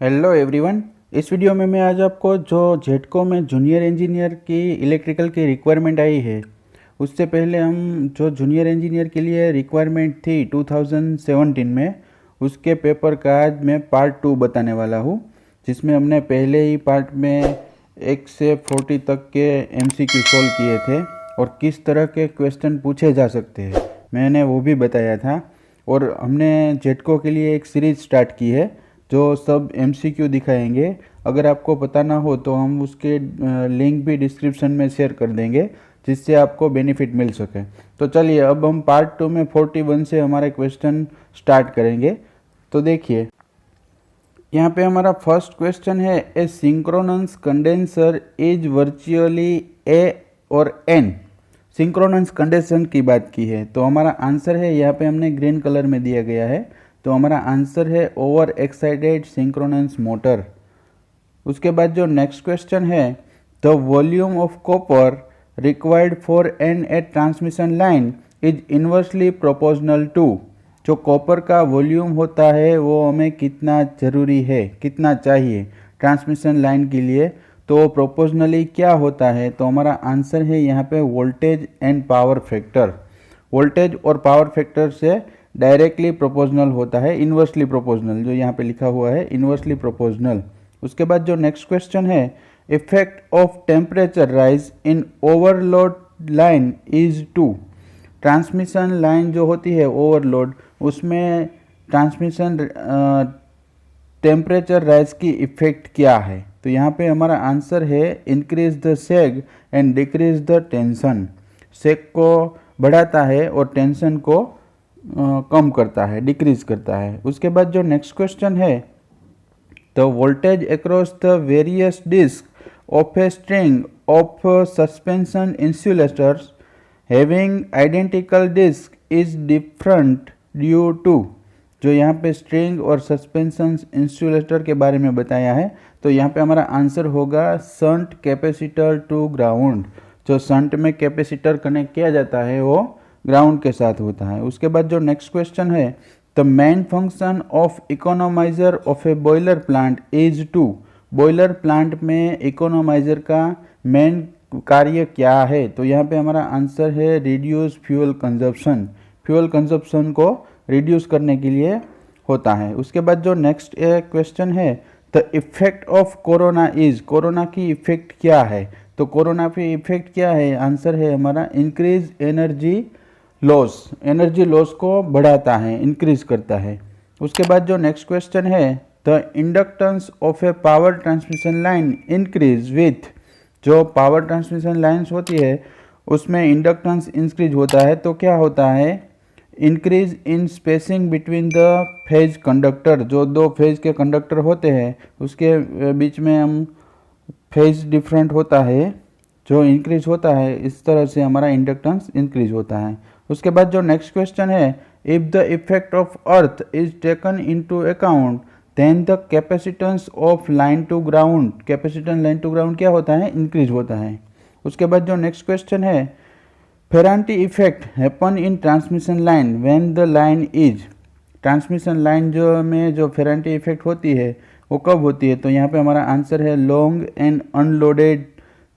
Hello everyone. इस video में मैं आज आपको जो जेटको में जूनियर इंजीनियर की इलेक्ट्रिकल की रिक्वायरमेंट आई है, उससे पहले हम जो जूनियर इंजीनियर के लिए रिक्वायरमेंट थी 2017 में, उसके पेपर का आज मैं पार्ट 2 बताने वाला हूँ, जिसमें हमने पहले ही पार्ट में 1 से 40 तक के एमसीक्यू सॉल्व किए थे और किस तरह के क्वेश्चन पूछे जा सकते हैं मैंने वो भी बताया था। और हमने जेटको के लिए एक सीरीज़ स्टार्ट की है जो सब एमसीक्यू दिखाएंगे। अगर आपको पता ना हो तो हम उसके लिंक भी डिस्क्रिप्शन में शेयर कर देंगे, जिससे आपको बेनिफिट मिल सके। तो चलिए अब हम पार्ट 2 में 41 से हमारे क्वेश्चन स्टार्ट करेंगे। तो देखिए, यहाँ पे हमारा फर्स्ट क्वेश्चन है, a synchronous condenser is virtually a और एन। सिंक्रोनस कंडेंसर की बात की है तो हमारा आंसर है, यहाँ पे हमने ग्रीन कलर में दिया गया है, तो हमारा आंसर है ओवर एक्साइटेड सिंक्रोनस मोटर। उसके बाद जो नेक्स्ट क्वेश्चन है, the volume of copper required for an a transmission line is inversely proportional to. जो कॉपर का वॉल्यूम होता है वो हमें कितना ज़रूरी है, कितना चाहिए ट्रांसमिशन लाइन के लिए, तो प्रोपोर्शनली क्या होता है, तो हमारा आंसर है यहाँ पे voltage and power factor. Voltage और पावर फैक्टर से डायरेक्टली प्रोपोर्शनल होता है, इन्वर्सली प्रोपोर्शनल जो यहाँ पे लिखा हुआ है, इन्वर्सली प्रोपोर्शनल। उसके बाद जो नेक्स्ट क्वेश्चन है, effect of temperature rise in overload line is to. Transmission line जो होती है ओवरलोड, उसमें ट्रांसमिशन टेम्परेचर राइज की इफेक्ट क्या है, तो यहाँ पे हमारा आंसर है increase the sag and decrease the tension. Sag को बढ़ाता है और टेंशन को कम करता है, डिक्रीज करता है। उसके बाद जो नेक्स्ट क्वेश्चन है, the voltage across the various disc of a string of suspension insulators having identical disc is different due to. जो यहाँ पे स्ट्रिंग और सस्पेंशन इंसुलेटर के बारे में बताया है, तो यहाँ पे हमारा आंसर होगा शंट कैपेसिटर टू ग्राउंड। जो शंट में कैपेसिटर कनेक्ट किया जाता है वो ग्राउंड के साथ होता है। उसके बाद जो नेक्स्ट क्वेश्चन है, the main function of economiser of a boiler plant is to. Boiler plant में इकोनोमाइजर का मेन कार्य क्या है, तो यहाँ पे हमारा आंसर है reduce fuel consumption. Fuel consumption को रिड्यूस करने के लिए होता है। उसके बाद जो नेक्स्ट क्वेश्चन है, the effect of corona is. Corona की इफेक्ट क्या है, तो कोरोना की इफेक्ट क्या है, आंसर है हमारा increase energy loss. Energy loss को बढ़ाता है, इंक्रीज करता है। उसके बाद जो नेक्स्ट क्वेश्चन है, the inductance of a power transmission line increase with. जो पावर ट्रांसमिशन लाइन्स होती है उसमें इंडक्टेंस इंक्रीज होता है, तो क्या होता है, increase in spacing between the phase conductor. जो दो फेज के कंडक्टर होते हैं उसके बीच में हम फेज डिफरेंट होता है, जो इंक्रीज होता है, इस तरह से हमारा इंडक्टेंस इंक्रीज होता है। उसके बाद जो नेक्स्ट क्वेश्चन है, if the effect of earth is taken into account then the capacitance of line to ground. Capacitance line to ground क्या होता है, इंक्रीज होता है। उसके बाद जो नेक्स्ट क्वेश्चन है, Ferranti effect happen in transmission line when the line is. Transmission line जो में जो फेरांटी इफेक्ट होती है वो कब होती है, तो यहाँ पे हमारा आंसर है लॉन्ग एंड अनलोडेड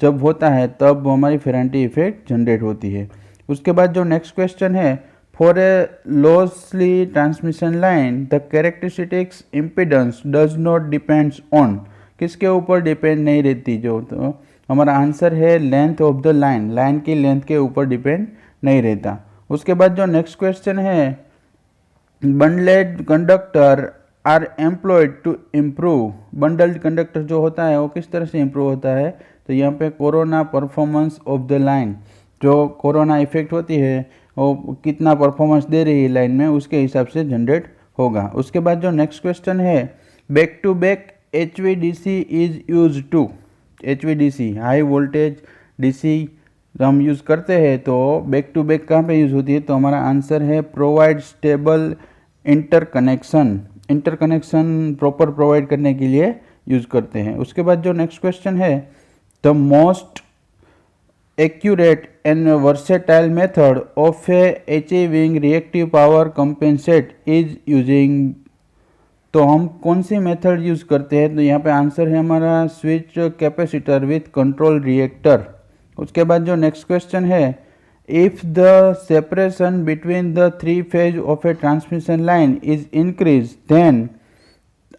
जब होता है तब हमारी फेरांटी इफेक्ट जनरेट होती है। उसके बाद जो नेक्स्ट क्वेश्चन है, for a lossless transmission line the characteristics impedance does not depends on. किसके ऊपर डिपेंड नहीं रहती, जो तो हमारा आंसर है length of the line. Line की लेंथ के ऊपर डिपेंड नहीं रहता। उसके बाद जो नेक्स्ट क्वेश्चन है, bundled conductor are employed to improve. Bundled conductor जो होता है वो किस तरह से इम्प्रूव होता है, तो यहाँ पे corona performance of the line. जो कोरोना इफेक्ट होती है वो कितना परफॉर्मेंस दे रही है लाइन में, उसके हिसाब से जनरेट होगा। उसके बाद जो नेक्स्ट क्वेश्चन है, back to back HVDC is use to. HVDC high voltage DC हम यूज़ करते हैं, तो बैक टू बैक कहाँ पे यूज़ होती है, तो हमारा आंसर है provide stable interconnection. Interconnection proper provide करने के लिए यूज़ करते हैं। उसके बाद जो नेक्स्ट क्वेश्चन है, the most accurate and versatile method of achieving reactive power compensate is using. तो हम कौन सी मेथड यूज़ करते हैं, तो यहाँ पे आंसर है हमारा switch capacitor with control reactor. उसके बाद जो नेक्स्ट क्वेश्चन है, if the separation between the three phase of a transmission line is increase then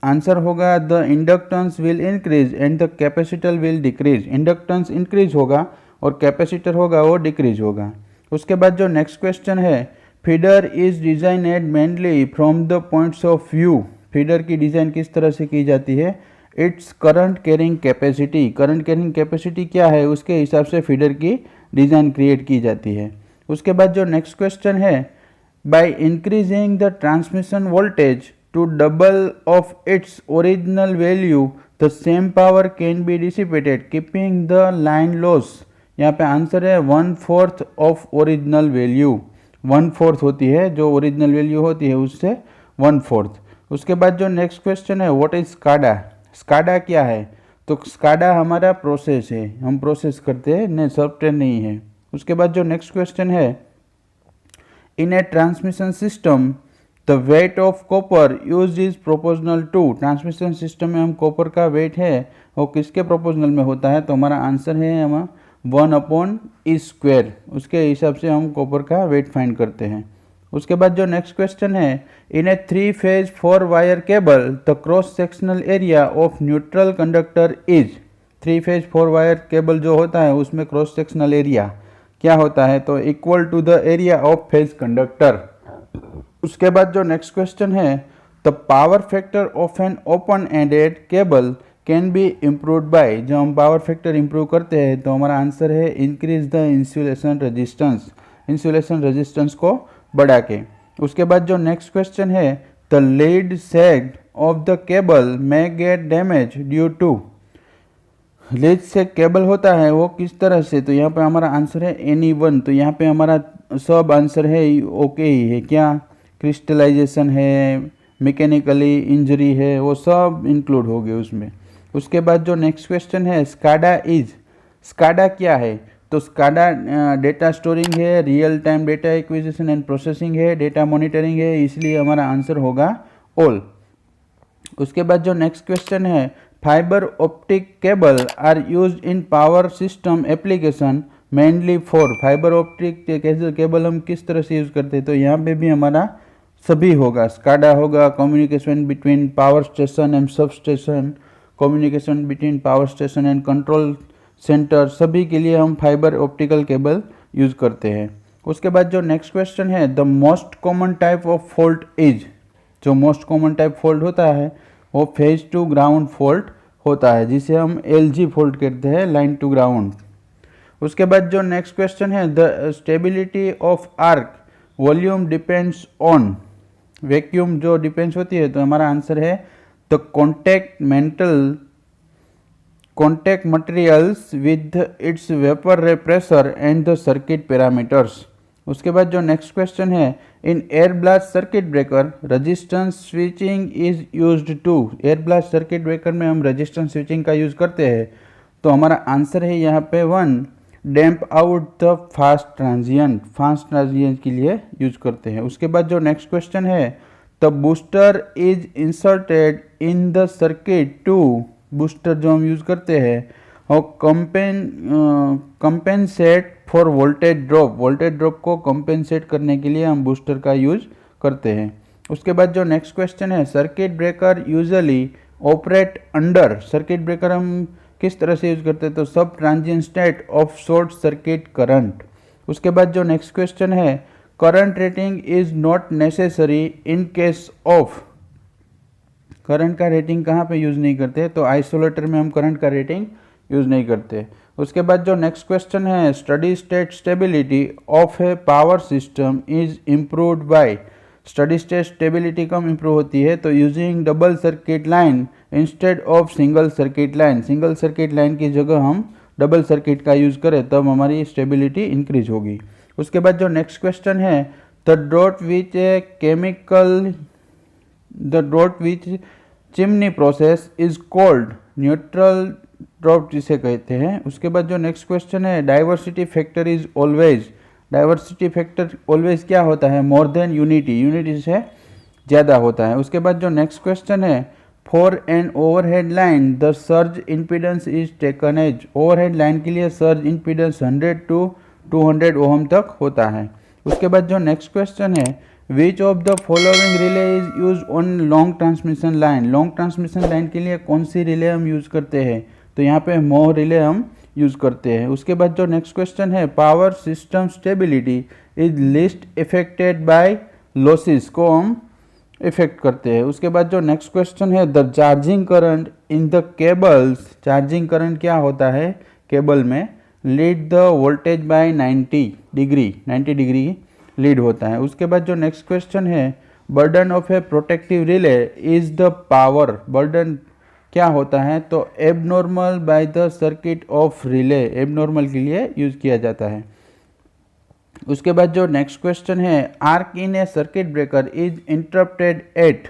answer होगा the inductance will increase and the capacitor will decrease. Inductance increase होगा और capacitor होगा वो decrease होगा। उसके बाद जो नेक्स्ट क्वेश्चन है, feeder is designed mainly from the points of view. Feeder की डिज़ाइन किस तरह से की जाती है, its current carrying capacity. Current carrying capacity क्या है उसके हिसाब से फीडर की डिज़ाइन क्रिएट की जाती है। उसके बाद जो नेक्स्ट क्वेश्चन है, by increasing the transmission voltage to double of its original value the same power can be dissipated keeping the line loss. यहाँ पे आंसर है 1/4 ऑफ ओरिजिनल वैल्यू। 1/4 होती है जो ओरिजिनल वैल्यू होती है उससे 1/4। उसके बाद जो नेक्स्ट क्वेश्चन है, व्हाट इज स्काडा। स्काडा क्या है, तो स्काडा हमारा प्रोसेस है, हम प्रोसेस करते हैं, नहीं सॉफ्टवेयर नहीं है। उसके बाद जो नेक्स्ट क्वेश्चन है, in a transmission system the weight of copper use is proportional to. Transmission system में हम कॉपर का वेट है वो किसके प्रोपोर्शनल में होता है, तो हमारा आंसर है हम 1/E²। उसके हिसाब से हम कॉपर का वेट फाइंड करते हैं। उसके बाद जो नेक्स्ट क्वेश्चन है, in A 3 phase 4 wire cable the cross sectional area of neutral conductor is. 3 phase 4 wire cable जो होता है उसमें क्रॉस सेक्शनल एरिया क्या होता है, तो equal to the area of phase conductor. उसके बाद जो नेक्स्ट क्वेश्चन है, the power factor of an open ended cable can be improved by. जब हम पावर फैक्टर इम्प्रूव करते हैं तो हमारा आंसर है increase the insulation resistance. Insulation resistance को बढ़ा के। उसके बाद जो नेक्स्ट क्वेश्चन है, the lead sheath of the cable may get damage due to. Lead sheath cable होता है वो किस तरह से, तो यहाँ पे हमारा आंसर है any1। तो यहाँ पे हमारा सब आंसर है ओके ही है, क्या क्रिस्टलाइजेशन है, मैकेनिकली इंजरी है, वो सब इंक्लूड हो गए उसमें। उसके बाद जो नेक्स्ट क्वेश्चन है, स्काडा इज। स्काडा क्या है, तो स्काडा डेटा स्टोरिंग है, real time data acquisition and processing है, डेटा मॉनिटरिंग है, इसलिए हमारा आंसर होगा ऑल। उसके बाद जो नेक्स्ट क्वेश्चन है, fibre optic cable are used in power system application mainly for. Fibre optic cable हम किस तरह से यूज करते हैं, तो यहाँ पे भी हमारा सभी होगा, स्काडा होगा, communication between power station and sub station, communication between power station and control centre, सभी के लिए हम फाइबर ऑप्टिकल केबल यूज करते हैं। उसके बाद जो नेक्स्ट क्वेश्चन है, the most common type of fault is. जो मोस्ट कॉमन टाइप फॉल्ट होता है वो फेज टू ग्राउंड फॉल्ट होता है, जिसे हम LG फॉल्ट कहते हैं, लाइन टू ग्राउंड। उसके बाद जो नेक्स्ट क्वेश्चन है, the stability of arc volume depends on. Vacuum जो डिपेंड्स होती है, तो हमारा आंसर है the contact materials with its vapor ray pressure and the circuit parameters। उसके बाद जो नेक्स्ट क्वेश्चन है, in air blast circuit breaker resistance switching is used to. Air blast circuit breaker में हम रेजिस्टेंस स्विचिंग का use करते हैं, तो हमारा आंसर है यहाँ पे 1 damp out the fast transient. Fast transient के लिए यूज करते हैं। उसके बाद जो नेक्स्ट क्वेश्चन है, the booster is inserted in the circuit to. Booster जो हम यूज करते हैं और compensate for voltage drop. Voltage drop को कंपेंसेट करने के लिए हम बूस्टर का यूज करते हैं। उसके बाद जो नेक्स्ट क्वेश्चन है, circuit breaker usually operate under. Circuit breaker हम किस तरह से यूज करते हैं, तो सब transient state of short circuit current. उसके बाद जो नेक्स्ट क्वेश्चन है, current rating is not necessary in case of. Current का रेटिंग कहाँ पे यूज़ नहीं करते, तो आइसोलेटर में हम करंट का रेटिंग यूज़ नहीं करते। उसके बाद जो नेक्स्ट क्वेश्चन है, steady state stability of a power system is improved by. Steady state stability कम इम्प्रूव होती है, तो using double circuit line instead of single circuit line. Single circuit line की जगह हम डबल सर्किट का यूज़ करें तब हमारी स्टेबिलिटी इंक्रीज होगी। उसके बाद जो नेक्स्ट क्वेश्चन है, the draught which a chemical the draught which chimney process is called neutral drop जिसे कहते हैं। उसके बाद जो नेक्स्ट क्वेश्चन है, diversity factor is always. Diversity factor always क्या होता है, मोर देन यूनिटी। यूनिटी से ज़्यादा होता है। उसके बाद जो नेक्स्ट क्वेश्चन है, for an overhead line the surge impedance is taken as. Overhead line के लिए सर्ज इम्पीडेंस 100 to 200 ओहम तक होता है। उसके बाद जो नेक्स्ट क्वेश्चन है, which of the following relay is use on long transmission line. Long transmission line के लिए कौन सी रिले हम यूज़ करते हैं, तो यहाँ पे मोह रिले हम यूज़ करते हैं। उसके बाद जो नेक्स्ट क्वेश्चन है, power system stability is least affected by losses को हम इफेक्ट करते हैं। उसके बाद जो नेक्स्ट क्वेश्चन है, the charging current in the cables. Charging current क्या होता है केबल में, lead the voltage by 90 degree lead होता है। उसके बाद जो नेक्स्ट क्वेश्चन है, burden of a protective relay is the power. Burden क्या होता है, तो abnormal by the circuit of relay, abnormal के लिए यूज किया जाता है। उसके बाद जो नेक्स्ट क्वेश्चन है, arc in a circuit breaker is interrupted at.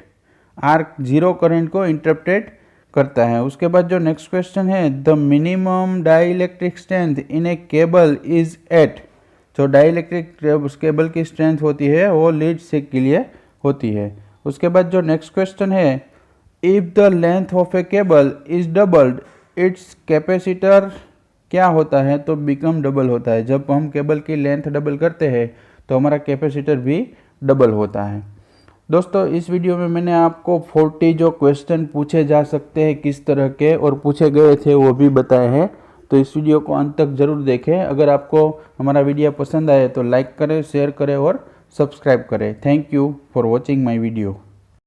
Arc zero current को इंटरप्टेड करता है। उसके बाद जो नेक्स्ट क्वेश्चन है, the minimum dielectric strength in a cable is at. जो डाइलेक्ट्रिक केबल की स्ट्रेंथ होती है वो लीड सेक के लिए होती है। उसके बाद जो नेक्स्ट क्वेश्चन है, if the length of A cable is doubled it's capacitor क्या होता है, तो बिकम डबल होता है। जब हम केबल की लेंथ डबल करते हैं तो हमारा कैपेसिटर भी डबल होता है। दोस्तों इस वीडियो में मैंने आपको 40 जो क्वेश्चन पूछे जा सकते हैं किस तरह के और पूछे गए थे वो भी बताए हैं, तो इस वीडियो को अंत तक जरूर देखें। अगर आपको हमारा वीडियो पसंद आए तो लाइक करें, शेयर करें और सब्सक्राइब करें। Thank you for watching my video.